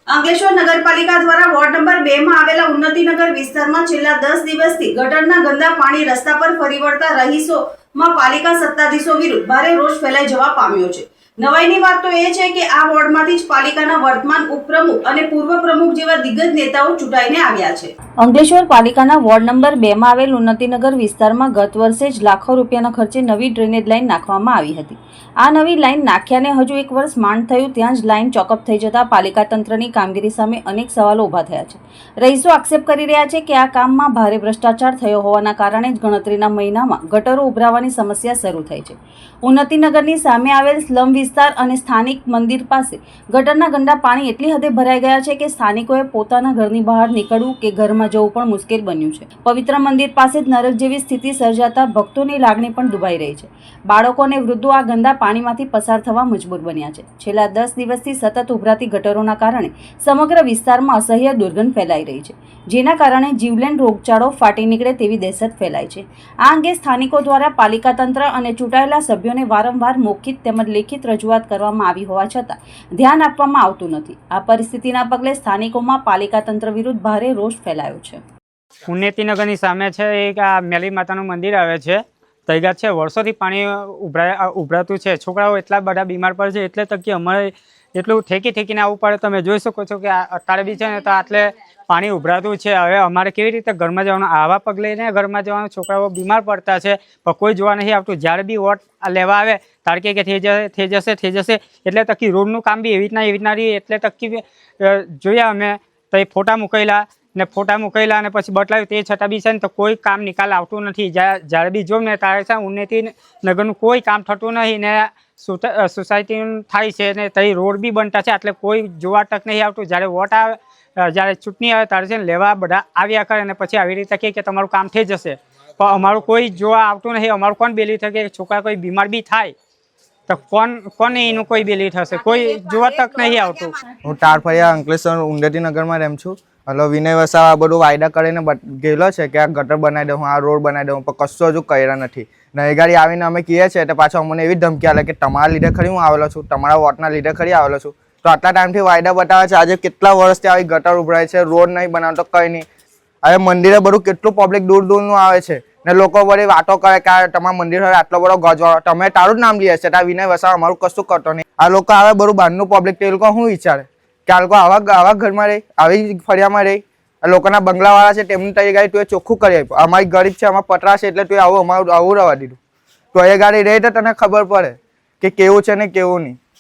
અંકલેશ્વર નગરપાલિકા દ્વારા ward number 2 માં આવેલા ઉન્નતિનગર વિસ્તારમાં છેલ્લા 10 દિવસથી ગટરના ગંદા પાણી રસ્તા પર ફરી વળતા રહીશોમાં પાલિકા સત્તાધીશો વિરુદ્ધ ભારે રોષ ફેલાઈ જવા પામ્યો છે। નવાઈની વાત તો એ છે કે આ વોર્ડમાંથી જ પાલિકાના વર્તમાન ઉપપ્રમુખ અને પૂર્વ પ્રમુખ જેવા દિગ્ગજ નેતાઓ ચૂંટાઈને આવ્યા છે। અંકલેશ્વર પાલિકાના વોર્ડ નંબર 2 માં આવેલ ઉન્નતિનગર વિસ્તારમાં ગત વર્ષે જ લાખો રૂપિયાના ખર્ચે નવી ડ્રેનેજ લાઇન નાખવામાં આવી હતી। આ નવી લાઇન નાખ્યાને હજુ એક વર્ષ માંડ થયું ત્યાં જ લાઇન ચોકઅપ થઈ જતા પાલિકા તંત્રની કામગીરી સામે અનેક સવાલો ઊભા થયા છે। રહીશો આક્ષેપ કરી રહ્યા છે કે આ કામમાં ભારે ભ્રષ્ટાચાર થયો હોવાના કારણે જ ગણતરીના મહિનામાં ગટરો ઉભરાવાની સમસ્યા શરૂ થઈ છે। ઉન્નતિનગરની સામે આવેલ સ્લમ વિસ્તાર અને સ્થાનિક મંદિર પાસે ગટરના ગંદા પાણી એટલી હદે ભરાઈ ગયા છે કે સ્થાનિકોએ પોતાના ઘરની બહાર નીકળવું કે ઘરમાં જવું પણ મુશ્કેલ બન્યું છે। પવિત્ર મંદિર પાસે જ નરક જેવી સ્થિતિ સર્જાતા ભક્તોની લાગણી પણ દુભાઈ રહી છે। બાળકો અને વૃદ્ધો આ ગંદા પાણીમાંથી પસાર થવા મજબૂર બન્યા છે। છેલ્લા 10 દિવસથી સતત ઉભરાતી ગટરોના કારણે સમગ્ર વિસ્તારમાં અસહ્ય દુર્ગંધ ફેલાઈ રહી છે, જેના કારણે જીવલેણ રોગચાળો ફાટી નીકળે તેવી દહેશત ફેલાય છે। આ અંગે સ્થાનિકો દ્વારા પાલિકા તંત્ર અને ચૂંટાયેલા સભ્યોને વારંવાર મૌખિક તેમજ લેખિત રજૂઆત કરવામાં આવી હોવા છતાં ધ્યાન આપવામાં આવતું નથી। આ પરિસ્થિતિના પગલે સ્થાનિકોમાં પાલિકા તંત્ર વિરુદ્ધ ભારે રોષ ફેલાયો છે। ઉન્નતિનગરની સામે છે એક આ મેલી માતાનું મંદિર આવે છે, તૈયાર છે, વર્ષોથી પાણી ઉભરાતું છે। છોકરાઓ એટલા બધા બીમાર પડે છે એટલે તક કે અમારે એટલું ઠેકીને આવવું પડે। તમે જોઈ શકો છો કે અત્યારે બી છે ને તો આટલે પાણી ઉભરાતું છે। હવે અમારે કેવી રીતે ઘરમાં જવાનું, આવા પગ લઈને ઘરમાં જવાનું, છોકરાઓ બીમાર પડતા છે પણ કોઈ જોવા નહીં આવતું। જ્યારે બી વોટ લેવા આવે તારકે કે થઈ જશે એટલે તકી રોડનું કામ બી એવી રીતના રહ્યું એટલે તકી જોયા અમે તો એ ફોટા મૂકેલા અને પછી બદલાવ્યું તે છતાં બી છે ને તો કોઈ કામ નિકાલ આવતું નથી। જ્યારે બી જોઉં ને ત્યારે છે ઉન્નતિનગરનું કોઈ કામ થતું નહીં ને સોસાયટીનું થાય છે ને તઈ રોડ બી બનતા છે એટલે કોઈ જોવા તક નહીં આવતું। જ્યારે વોટ આવે, જ્યારે ચૂંટણી આવે ત્યારે છે ને લેવા બધા આવ્યા કરે અને પછી આવી રીતે કહે કે તમારું કામ થઈ જશે પણ અમારું કોઈ જોવા આવતું નહીં। અમારું કોણ બેલી થશે? છોકરા કોઈ બીમાર બી થાય તો કોને એનું કોઈ બેલી થશે? કોઈ જોવા તક નહીં આવતું। હું તારફળિયા અંકલેશ્વર ઉન્નતિનગરમાં રહું છું। હલો, વિનય વસાવા બધું વાયદા કરીને ગયેલો છે કે આ ગટર બનાવી દઉં, આ રોડ બનાવી દઉં, પણ કશું હજુ કર્યા નથી। નવી ગાડી આવીને અમે કહીએ છીએ તો પાછો અમને એવી ધમકી આલે કે તમારા લીધે ખરી હું આવેલો છું, તમારા વોટના લીધે ખરી આવેલો છું। તો આટલા ટાઈમથી વાયદા બતાવે છે, આજે કેટલા વર્ષથી આવી ગટર ઉભરાય છે, રોડ નહીં બનાવતો, કંઈ નહીં। હવે મંદિરે બધું કેટલું પબ્લિક દૂરનું આવે છે ને લોકો બધી વાતો કરે કે તમારા મંદિર હવે આટલો બધો ગજવાળો, તમે તારું જ નામ લઈએ છે, ત્યાં વિનય વસાવા અમારું કશું કરતો નહીં। આ લોકો આવે બધું બહારનું પબ્લિક, તે લોકો શું વિચારે કે આ લોકો આવા ઘરમાં રહી, આવી ફળિયામાં રહી, લોકોના બંગલાવાળા છે તેમની તઈ ગાડી તું એ ચોખ્ખું કરી આપ્યું। અમારી ગરીબ છે, અમારા પતરા છે એટલે તું આવું રવા દીધું। તો એ ગાડી રહી તો તને ખબર પડે કે કેવું છે ને કેવું નહીં।